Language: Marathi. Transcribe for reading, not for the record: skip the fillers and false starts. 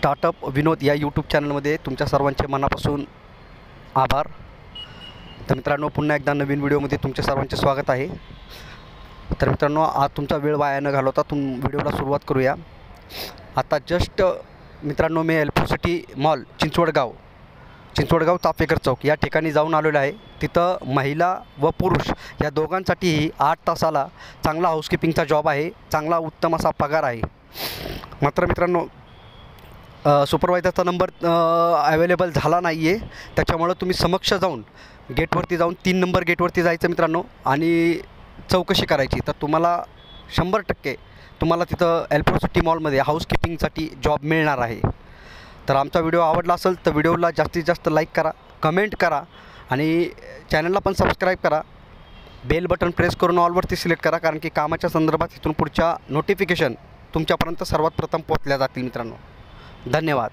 स्टार्टअप विनोद या यूट्यूब चॅनलमध्ये तुमच्या सर्वांचे मनापासून आभार। तर मित्रांनो, पुन्हा एकदा नवीन व्हिडिओमध्ये तुमच्या सर्वांचे स्वागत आहे। तर मित्रांनो, आज तुमचा वेळ वाया न घालवता व्हिडिओला सुरुवात करूया। आता जस्ट मित्रांनो, मी एल्फोसिटी मॉल चिंचवडगाव चाफेकर चौक या ठिकाणी जाऊन आलेलो आहे। तिथं महिला व पुरुष या दोघांसाठीही 8 तासाला चांगला हाऊसकीपिंगचा जॉब आहे, चांगला उत्तम असा पगार आहे। मात्र मित्रांनो, सुपरवायझरचा नंबर अवेलेबल झाला नाही आहे, त्याच्यामुळं तुम्ही समक्ष जाऊन गेटवरती जाऊन 3 नंबर गेटवरती जायचं मित्रांनो आणि चौकशी करायची। तर तुम्हाला 100% तुम्हाला तिथं एल्फोसिटी मॉलमध्ये हाऊसकीपिंगसाठी जॉब मिळणार आहे। तर आमचा व्हिडिओ आवडला असेल तर व्हिडिओला जास्तीत जास्त लाईक करा, कमेंट करा आणि चॅनलला पण सबस्क्राईब करा। बेल बटन प्रेस करून ऑलवरती सिलेक्ट करा, कारण की कामाच्या संदर्भात इथून पुढच्या नोटिफिकेशन तुमच्यापर्यंत सर्वात प्रथम पोहोचल्या जातील मित्रांनो। धन्यवाद।